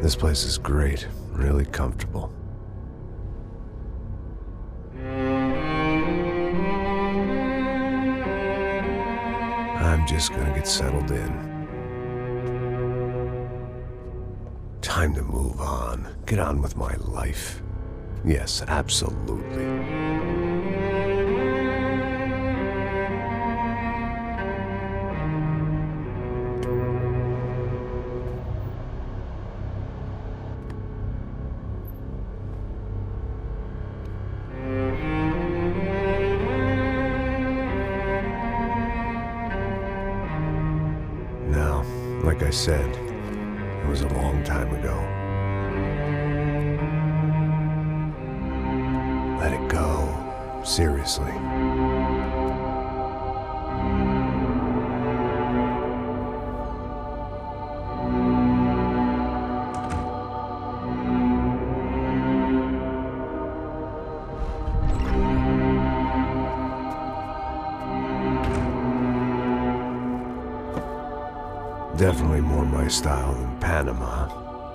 This place is great, really comfortable. I'm just gonna get settled in. Time to move on. Get on with my life. Yes, absolutely. Now, like I said, it was a long time ago. Let it go. Seriously. Definitely more my style than Panama,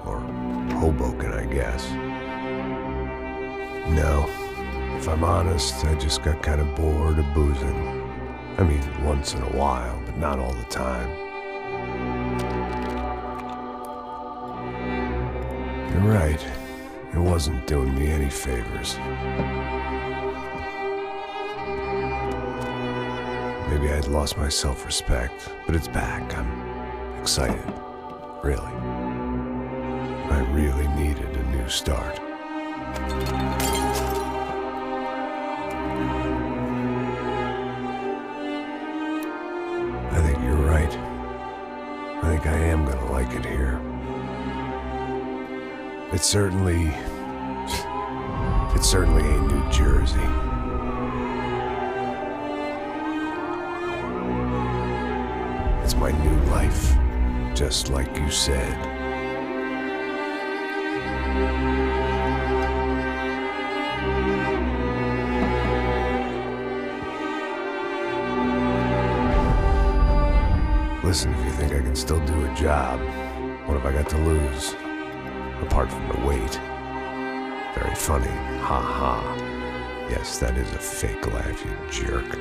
or Hoboken, I guess. No, if I'm honest, I just got kind of bored of boozing. I mean, once in a while, but not all the time. You're right, it wasn't doing me any favors. Maybe I'd lost my self-respect, but it's back. I'm excited, really. I really needed a new start. I think you're right. I think I am gonna like it here. It certainly ain't New Jersey. It's my new life. Just like you said. Listen, if you think I can still do a job, what have I got to lose? Apart from the weight. Very funny. Ha ha. Yes, that is a fake laugh, you jerk.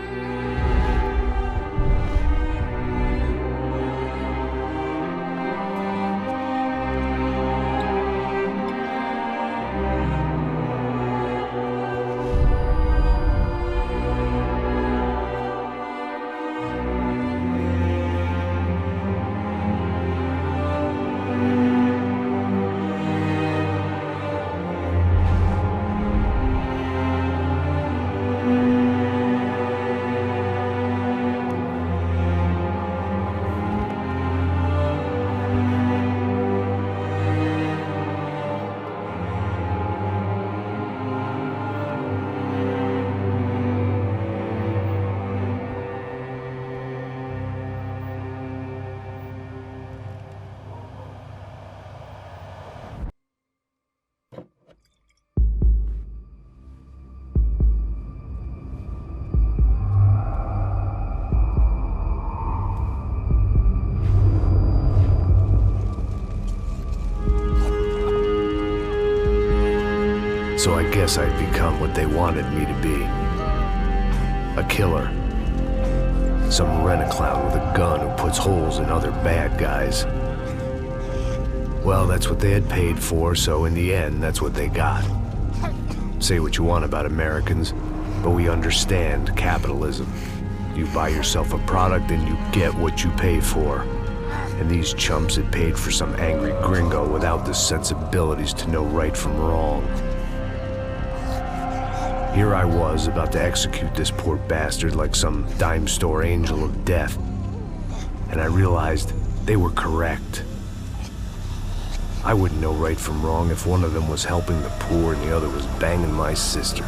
So I guess I'd become what they wanted me to be. A killer. Some rent-a-clown with a gun who puts holes in other bad guys. Well, that's what they had paid for, so in the end, that's what they got. Say what you want about Americans, but we understand capitalism. You buy yourself a product and you get what you pay for. And these chumps had paid for some angry gringo without the sensibilities to know right from wrong. Here I was, about to execute this poor bastard like some dime store angel of death. And I realized they were correct. I wouldn't know right from wrong if one of them was helping the poor and the other was banging my sister.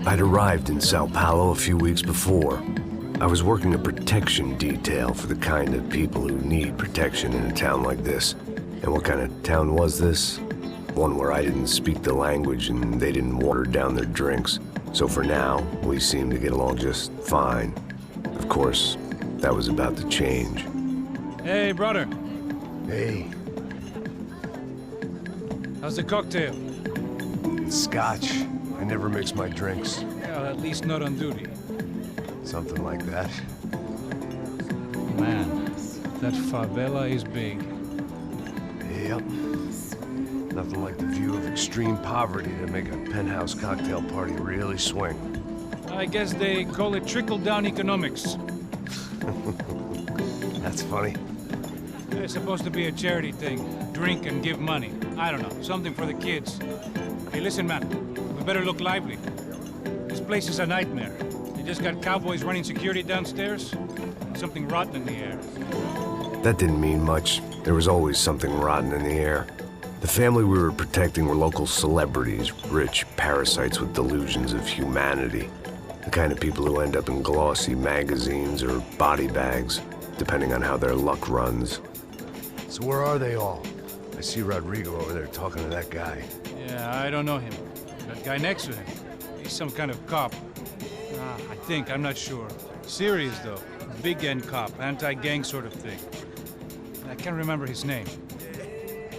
I'd arrived in Sao Paulo a few weeks before. I was working a protection detail for the kind of people who need protection in a town like this. And what kind of town was this? One where I didn't speak the language and they didn't water down their drinks. So for now, we seem to get along just fine. Of course, that was about to change. Hey, brother. Hey. How's the cocktail? Scotch. I never mix my drinks. Well, at least not on duty. Something like that. Man, that favela is big. Yep. Nothing like the view of extreme poverty to make a penthouse cocktail party really swing. I guess they call it trickle-down economics. That's funny. It's supposed to be a charity thing. Drink and give money. I don't know, something for the kids. Hey, listen, man. We better look lively. This place is a nightmare. They just got cowboys running security downstairs. And something rotten in the air. That didn't mean much. There was always something rotten in the air. The family we were protecting were local celebrities, rich parasites with delusions of humanity. The kind of people who end up in glossy magazines or body bags, depending on how their luck runs. So where are they all? I see Rodrigo over there talking to that guy. Yeah, I don't know him. That guy next to him. He's some kind of cop. I think, I'm not sure. Serious, though. Big end cop, anti-gang sort of thing. I can't remember his name.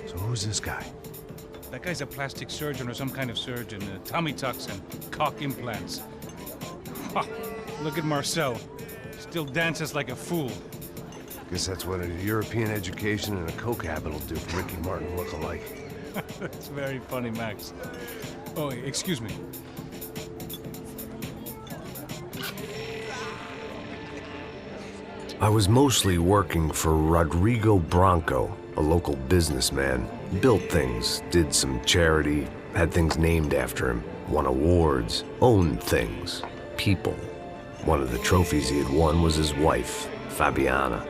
So who's this guy? That guy's a plastic surgeon or some kind of surgeon. Tummy tucks and cock implants. Ha! Look at Marcel. Still dances like a fool. Guess that's what a European education and a coke habit will do for Ricky Martin look-alike. That's very funny, Max. Oh, excuse me. I was mostly working for Rodrigo Branco, a local businessman. Built things, did some charity, had things named after him, won awards, owned things, people. One of the trophies he had won was his wife, Fabiana.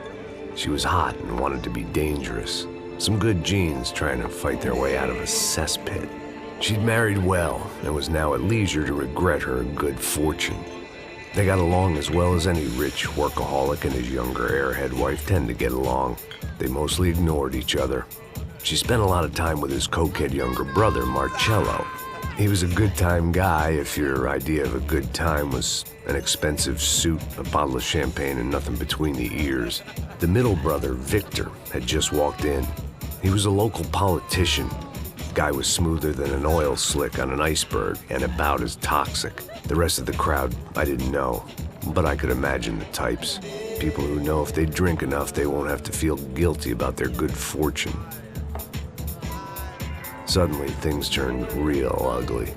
She was hot and wanted to be dangerous. Some good genes trying to fight their way out of a cesspit. She'd married well and was now at leisure to regret her good fortune. They got along as well as any rich workaholic and his younger airhead wife tend to get along. They mostly ignored each other. She spent a lot of time with his cokehead younger brother, Marcello. He was a good-time guy if your idea of a good time was an expensive suit, a bottle of champagne, and nothing between the ears. The middle brother, Victor, had just walked in. He was a local politician. Guy was smoother than an oil slick on an iceberg and about as toxic. The rest of the crowd, I didn't know, but I could imagine the types. People who know if they drink enough, they won't have to feel guilty about their good fortune. Suddenly, things turned real ugly.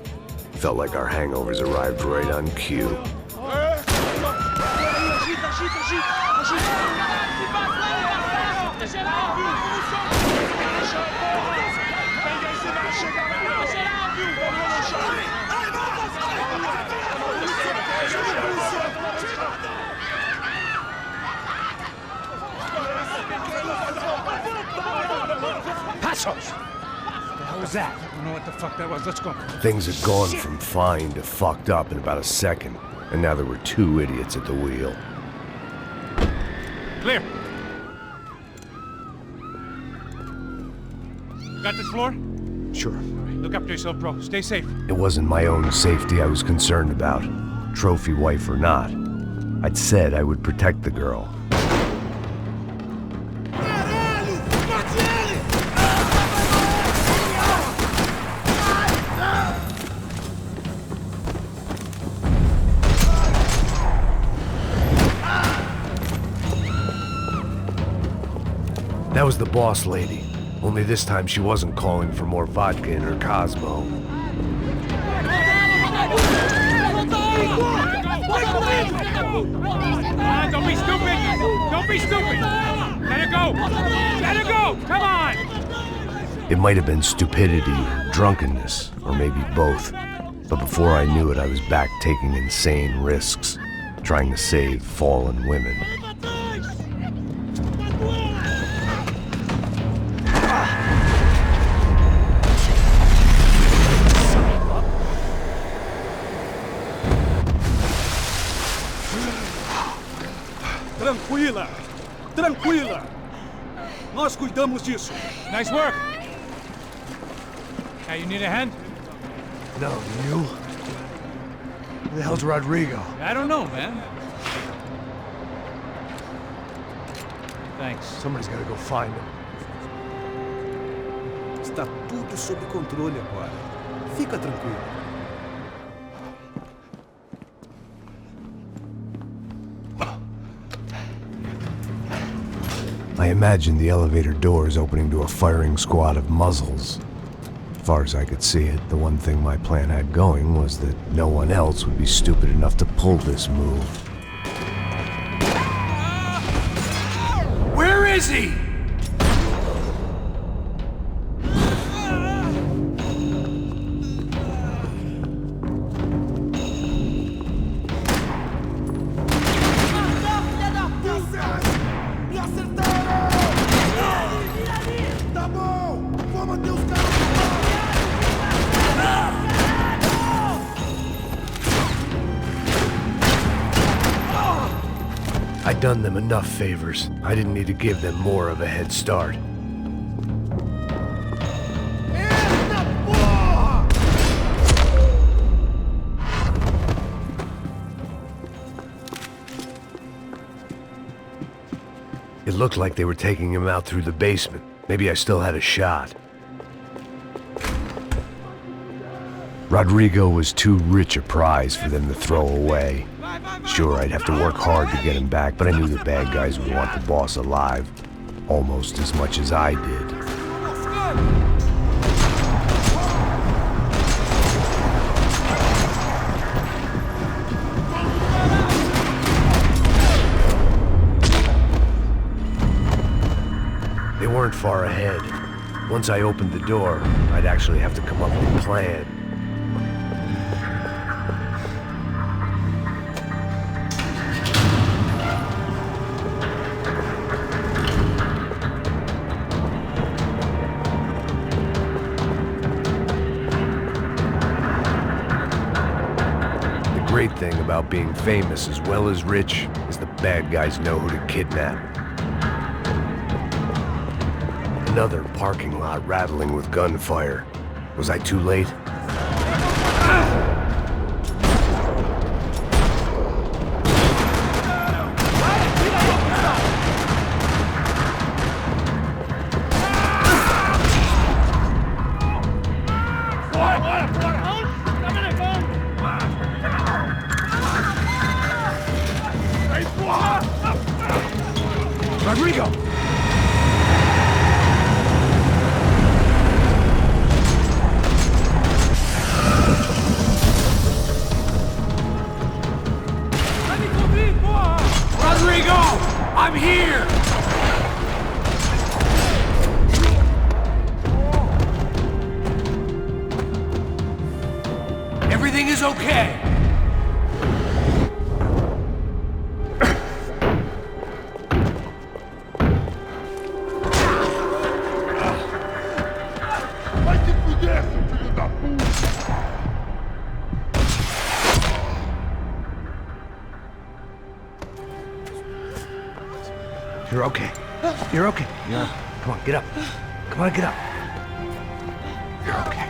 Felt like our hangovers arrived right on cue. Passos! What was that? I don't know what the fuck that was. Let's go. Things had gone from fine to fucked up in about a second, and now there were two idiots at the wheel. Clear. Got this floor? Sure. All right, look after yourself, bro. Stay safe. It wasn't my own safety I was concerned about, trophy wife or not. I'd said I would protect the girl. That was the boss lady. Only this time she wasn't calling for more vodka in her Cosmo. Don't be stupid! Don't be stupid! Let her go! Let her go! Come on! It might have been stupidity or drunkenness, or maybe both. But before I knew it, I was back taking insane risks, trying to save fallen women. Tranquila! Tranquila! Nós cuidamos disso. Nice work! Hey, you need a hand? No, you? the hell's Rodrigo? I don't know, man. Thanks. Somebody's gotta go find him. Está tudo sob controle agora. Fica tranquilo. I imagined the elevator doors opening to a firing squad of muzzles. As far as I could see it, the one thing my plan had going was that no one else would be stupid enough to pull this move. Where is he? I'd done them enough favors. I didn't need to give them more of a head start. It looked like they were taking him out through the basement. Maybe I still had a shot. Rodrigo was too rich a prize for them to throw away. Sure, I'd have to work hard to get him back, but I knew the bad guys would want the boss alive, almost as much as I did. They weren't far ahead. Once I opened the door, I'd actually have to come up with a plan. The great thing about being famous as well as rich is the bad guys know who to kidnap. Another parking lot rattling with gunfire. Was I too late? Rodrigo! Rodrigo! I'm here! Everything is okay. You're okay. You're okay. Come on, get up. Come on, get up. You're okay.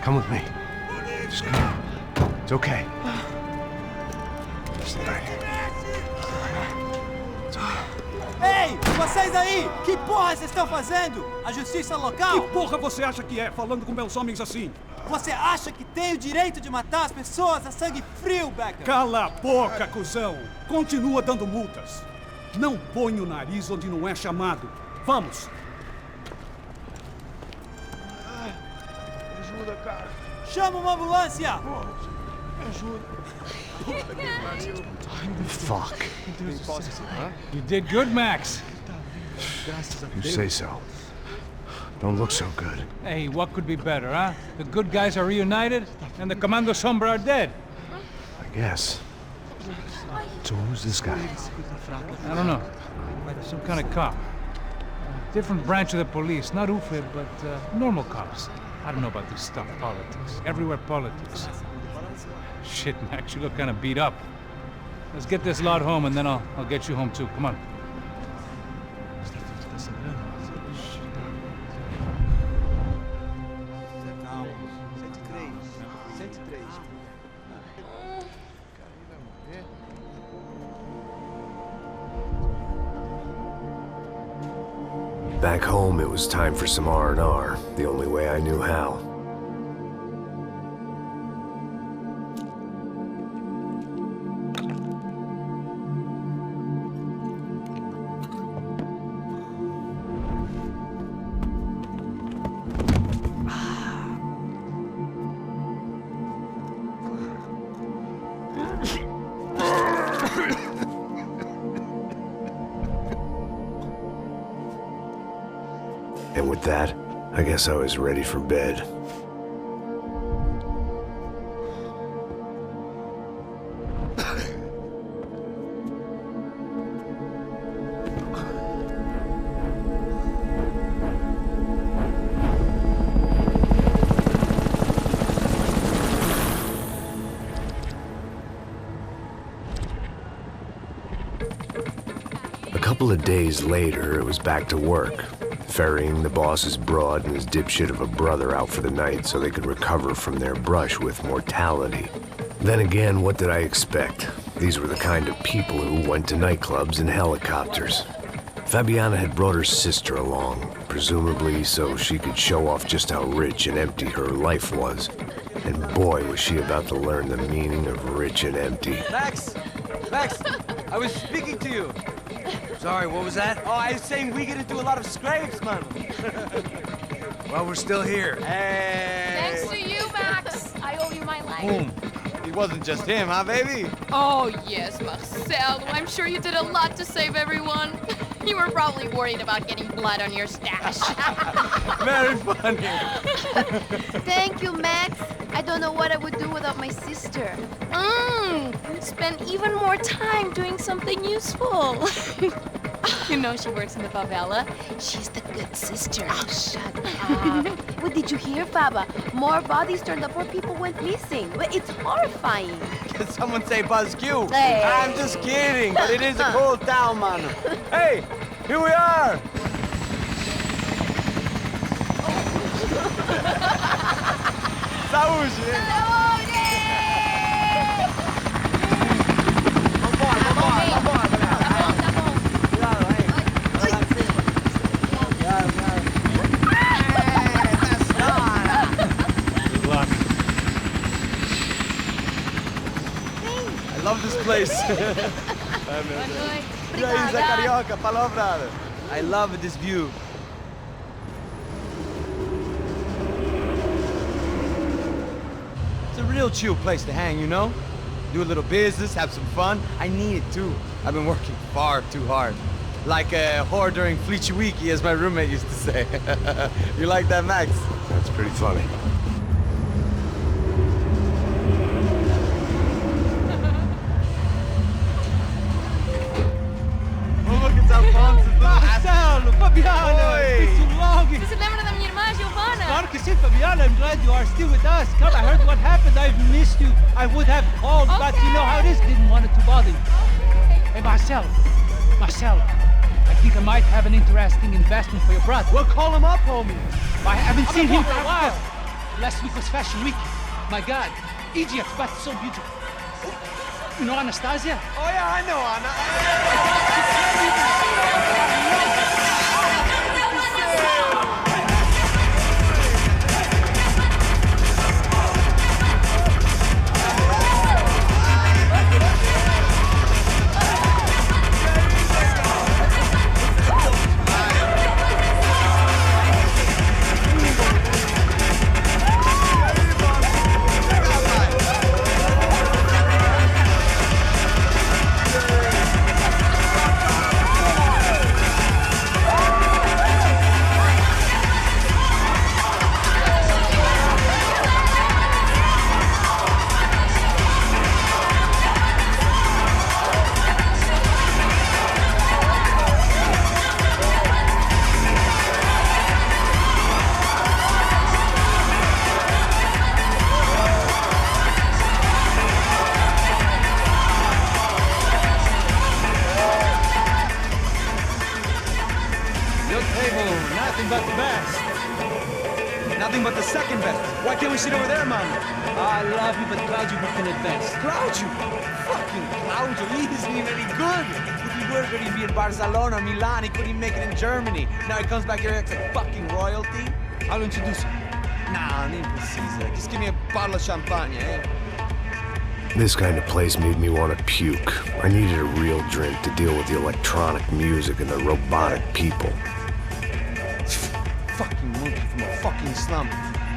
Come with me. Just come on. It's okay. It's all right. It's okay. Ei, vocês aí! Que porra vocês estão fazendo? A justiça local? Que porra você acha que é, falando com meus homens assim? Você acha que tem o direito de matar as pessoas a sangue frio, Becker? Cala a boca, cuzão! Continua dando multas. Não põe o nariz onde não é chamado. Vamos! Ajuda, cara. Chama uma ambulância! Ajuda. Fuck. You did good, Max. You say so. Don't look so good. Hey, what could be better, huh? The good guys are reunited, and the Commando Sombra are dead. I guess. So who's this guy? I don't know. Some kind of cop. Different branch of the police. Not UFE, but normal cops. I don't know about this stuff, politics. Everywhere politics. Shit, Max, you look kind of beat up. Let's get this lot home, and then I'll get you home too. Come on. Back home, it was time for some R&R, the only way I knew how. And with that, I guess I was ready for bed. A couple of days later, it was back to work. Ferrying the boss's broad and his dipshit of a brother out for the night so they could recover from their brush with mortality. Then again, what did I expect? These were the kind of people who went to nightclubs in helicopters. Fabiana had brought her sister along, presumably so she could show off just how rich and empty her life was. And boy, was she about to learn the meaning of rich and empty. Max! Max! I was speaking to you! Sorry, what was that? Oh, I was saying we gotta do a lot of scrapes, man. Well, we're still here. Hey! Thanks to you, Max. I owe you my life. Boom. It wasn't just him, huh, baby? Oh, yes, Marcel. I'm sure you did a lot to save everyone. You were probably worried about getting blood on your stash. Very funny. Thank you, Max. I don't know what I would do without my sister. Spend even more time doing something useful. You know she works in the favela. She's the good sister. Oh, shut up. What did you hear, Faba? More bodies turned up where people went missing. It's horrifying. Did someone say Buzz Q? Hey. I'm just kidding, but it is a cool town, man. Hey, here we are. Saúde! I love this place. E aí, Zé Carioca, falou, brother. I love this view. It's a real chill place to hang, you know? Do a little business, have some fun. I need it too. I've been working far too hard. Like a whore during Fleechy Weeky, as my roommate used to say. You like that, Max? That's pretty funny. Marcelo, Fabiana, it's been too long. Você se lembra da minha irmã, Giovanna? Claro que sim, Fabiana. I'm glad you are still with us. Come, I heard what happened. I've missed you. I would have called, but you know how it is. Didn't want it to bother you. Hey, Marcelo, I think I might have an interesting investment for your brother. Well, call him up, homie. I haven't seen him for a while. Last week was Fashion Week. My God, Egypt, but so beautiful. You know Anastasia? Oh, yeah, I know Anna. Nothing but the best. Nothing but the second best. Why can't we sit over there, man? I love you, but Claudio booked in advance. Claudio? Fucking Claudio, he isn't even any good. If he swear to God he'd be in Barcelona, Milan. He couldn't even make it in Germany. Now he comes back here and acts like fucking royalty. I'll introduce you. Nah, nem precisa. Just give me a bottle of champagne, eh? This kind of place made me want to puke. I needed a real drink to deal with the electronic music and the robotic people. Fucking monkey from a fucking slum.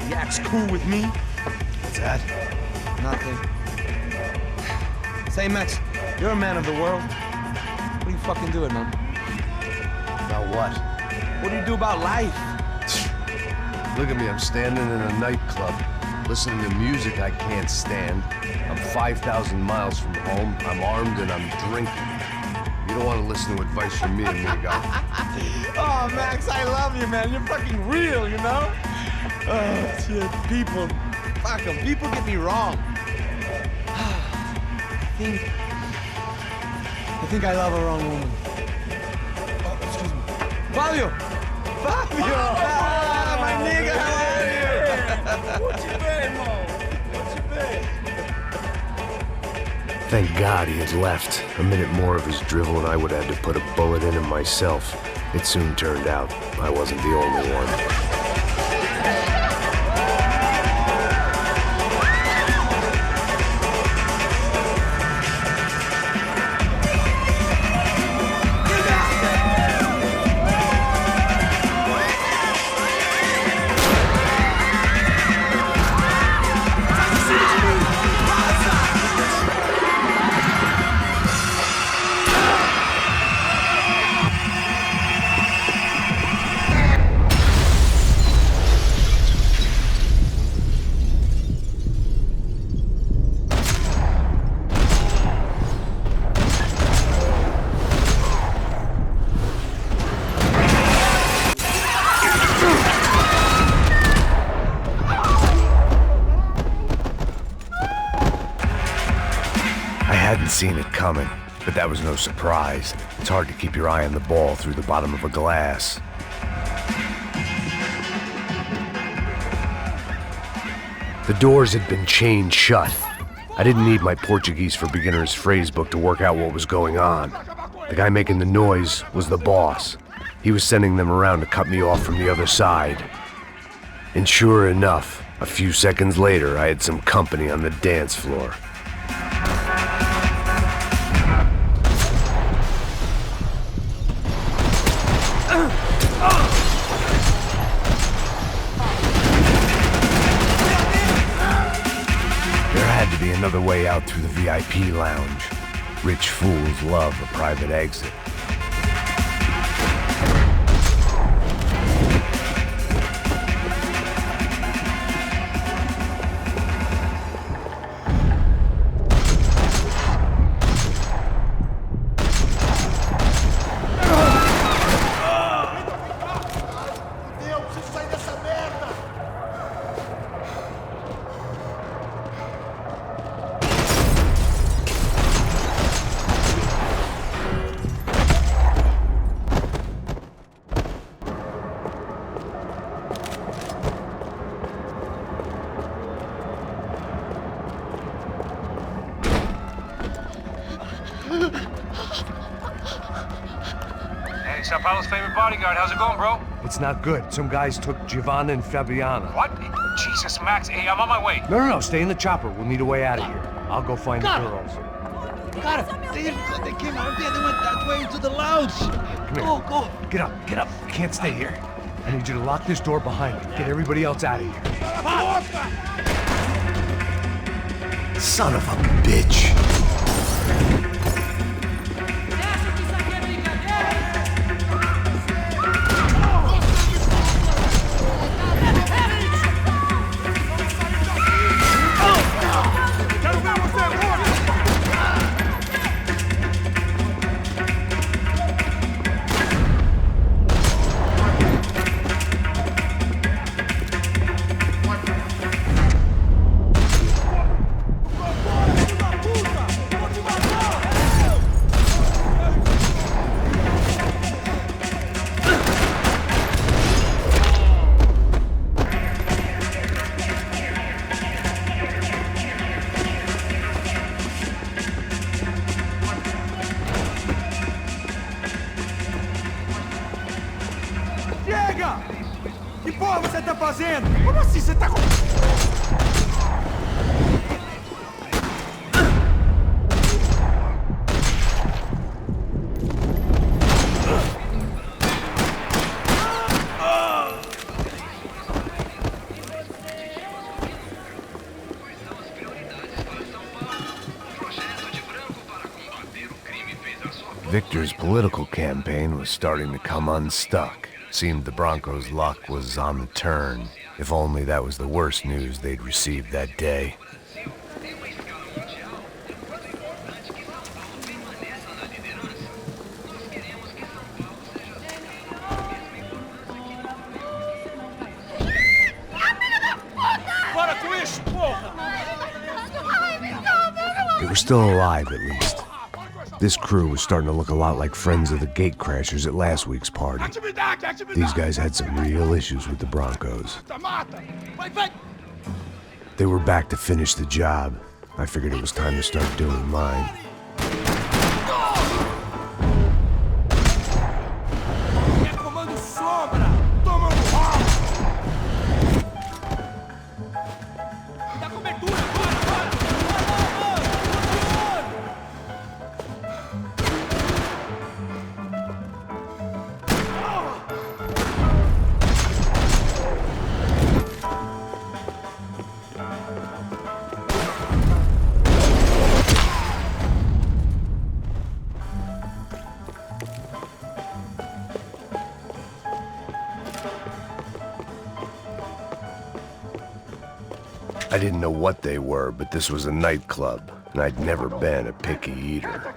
He acts cool with me. What's that? Nothing. Say, Max, you're a man of the world. What do you fucking do it, man? About what? What do you do about life? Look at me, I'm standing in a nightclub, listening to music I can't stand. I'm 5,000 miles from home, I'm armed, and I'm drinking. You don't want to listen to advice from me, amigo. Oh, Max, I love you, man. You're fucking real, you know? Oh, shit, people. Fuck 'em. People get me wrong. I think I love a wrong woman. Oh, excuse me. Fabio! Fabio! Ah, my nigga, how are you? What you been, Mo? What you been? Thank God he had left. A minute more of his drivel and I would have had to put a bullet in him myself. It soon turned out I wasn't the only one. Seen it coming, but that was no surprise. It's hard to keep your eye on the ball through the bottom of a glass. The doors had been chained shut. I didn't need my Portuguese for Beginners phrase book to work out what was going on. The guy making the noise was the boss. He was sending them around to cut me off from the other side. And sure enough, a few seconds later, I had some company on the dance floor. Another way out through the VIP lounge. Rich fools love a private exit. Hey, Sao Paulo's favorite bodyguard. How's it going, bro? It's not good. Some guys took Giovanna and Fabiana. What? Jesus, Max. Hey, I'm on my way. No, stay in the chopper. We'll need a way out of here. I'll go find the girls. Got it. They came out there. They went that way into the lounge. Come here. Go. Get up. I can't stay here. I need you to lock this door behind me. Get everybody else out of here. Son of a bitch. Que porra você tá fazendo? Como assim você tá... Victor's political campaign was starting to come unstuck. Seemed the Broncos' luck was on the turn. If only that was the worst news they'd received that day. They were still alive, at least. This crew was starting to look a lot like friends of the gatecrashers at last week's party. These guys had some real issues with the Broncos. They were back to finish the job. I figured it was time to start doing mine. I didn't know what they were, but this was a nightclub, and I'd never been a picky eater.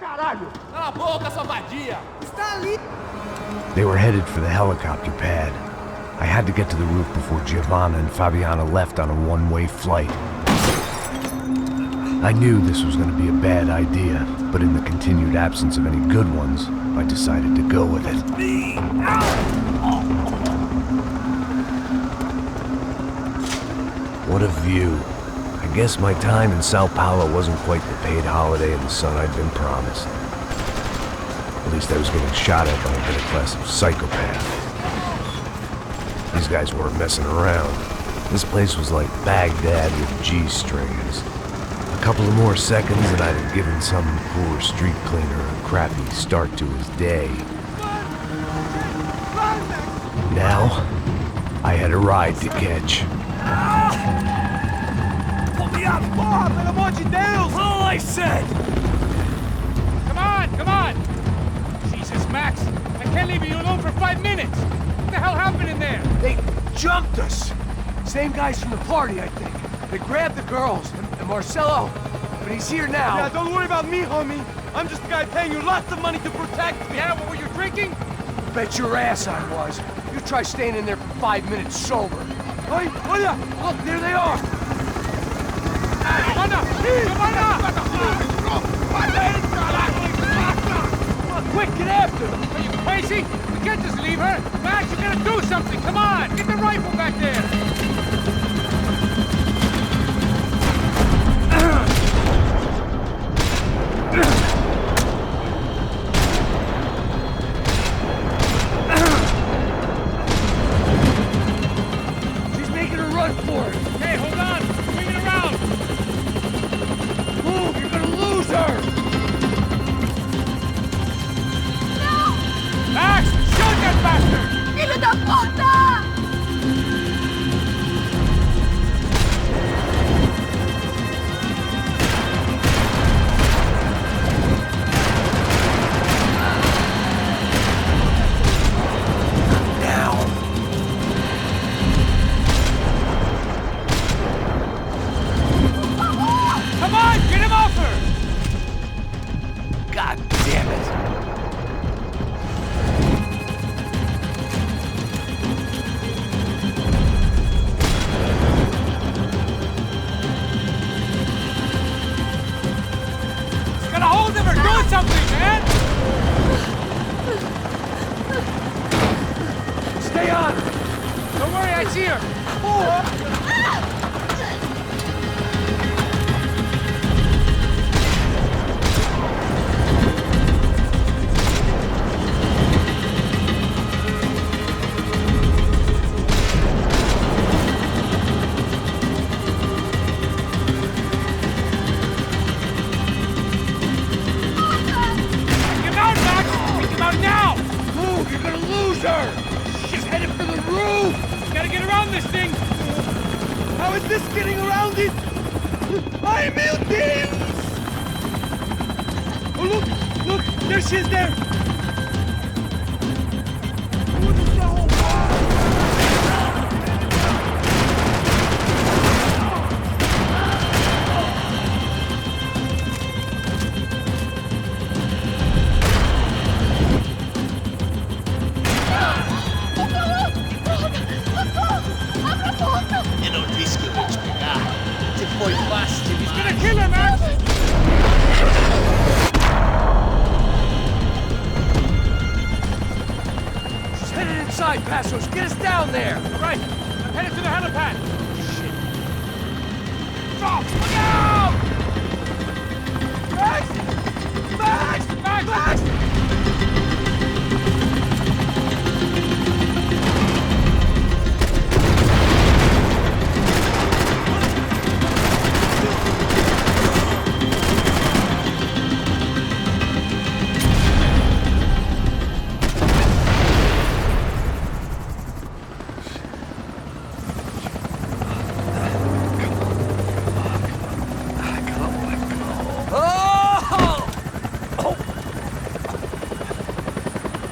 They were headed for the helicopter pad. I had to get to the roof before Giovanna and Fabiana left on a one-way flight. I knew this was going to be a bad idea, but in the continued absence of any good ones, I decided to go with it. What a view. I guess my time in Sao Paulo wasn't quite the paid holiday in the sun I'd been promised. At least I was getting shot at by a middle-class psychopath. These guys weren't messing around. This place was like Baghdad with G-strings. A couple of more seconds and I'd have given some poor street cleaner a crappy start to his day. Now, I had a ride to catch. Pull me up! Porra, pelo amor de Deus! All I said! Come on, come on! Jesus, Max, I can't leave you alone for 5 minutes! What the hell happened in there? They jumped us! Same guys from the party, I think. They grabbed the girls, and Marcelo, but he's here now. Yeah, don't worry about me, homie. I'm just the guy paying you lots of money to protect me. Yeah, what were you drinking? Bet your ass I was. You try staying in there for 5 minutes sober. Hey, olha! Look, there they are! Quick, get after them! Are you crazy? We can't just leave her! Max, you gotta do something! Come on! Get the rifle back there! She's making a run for it! Hey, hold on! Swing it around! Move! You're gonna lose her! Max, shoot that bastard! ¡Hijo de puta! How is this getting around it? I melting! Oh, look! There she is there! Eu não disse que eu ia te pegar. Você foi fácil. He's gonna kill her, Max! She's headed inside, Passos. Get us down there! Right, I'm headed to the helipad. Shit. Stop! Look out! Max! Max! Max! Max!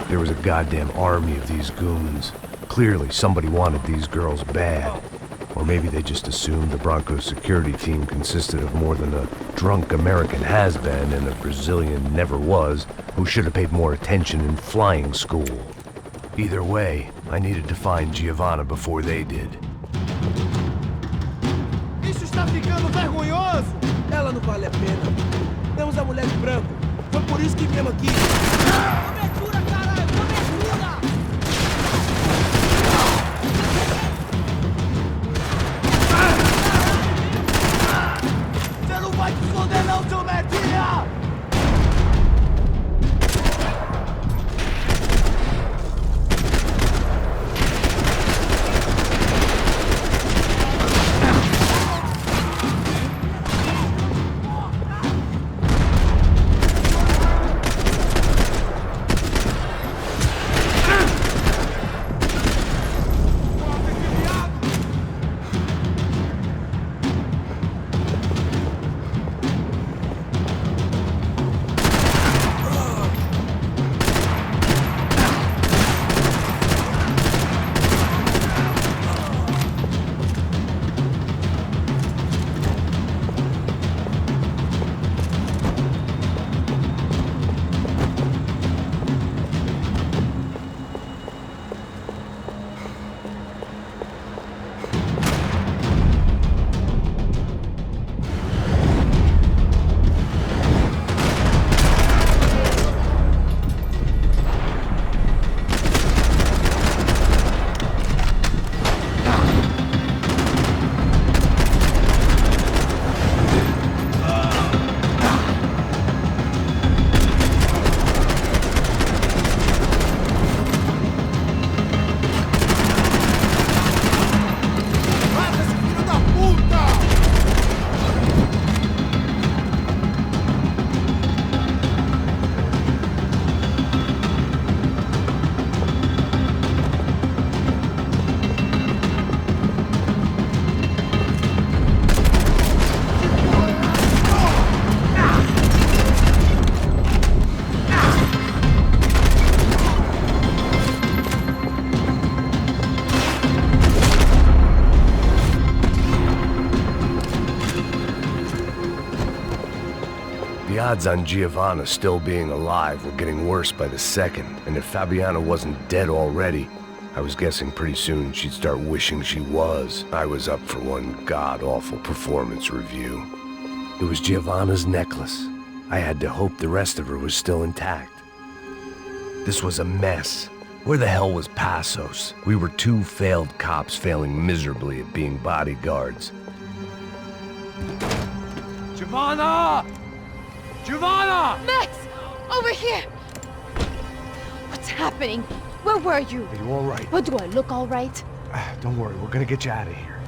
There was a goddamn army of these goons. Clearly, somebody wanted these girls bad. Or maybe they just assumed the Branco's security team consisted of more than a drunk American has-been and a Brazilian never-was who should have paid more attention in flying school. Either way, I needed to find Giovanna before they did. Isso está ficando vergonhoso! Ela não vale a pena. Temos a mulher de branco. Foi por isso que viemos aqui. Cobertura, caralho! Cobertura! Você não vai te esconder não, seu merdinha! The odds on Giovanna still being alive were getting worse by the second, and if Fabiana wasn't dead already, I was guessing pretty soon she'd start wishing she was. I was up for one god-awful performance review. It was Giovanna's necklace. I had to hope the rest of her was still intact. This was a mess. Where the hell was Passos? We were two failed cops failing miserably at being bodyguards. Giovanna! Giovanna! Max! Over here! What's happening? Where were you? Are you all right? What, do I look all right? Don't worry, we're gonna get you out of here.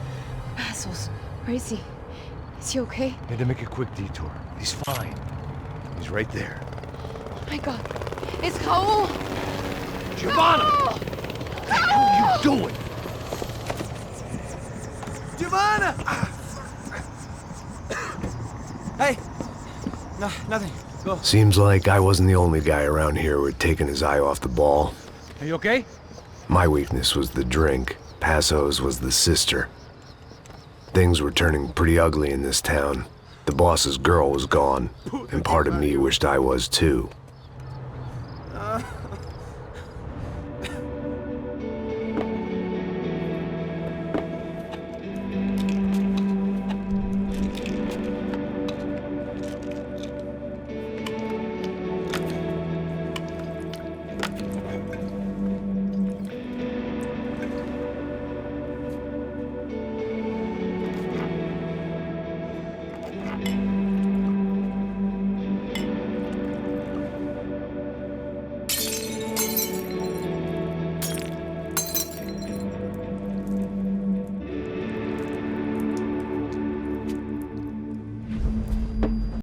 Passos, where is he? Is he okay? Had to make a quick detour. He's fine. He's right there. Oh my god. It's Raul! Giovanna! Raul! What the hell are you doing? Giovanna! Hey! No, nothing. Go. Seems like I wasn't the only guy around here who had taken his eye off the ball. Are you okay? My weakness was the drink. Passo's was the sister. Things were turning pretty ugly in this town. The boss's girl was gone, and part of me wished I was too.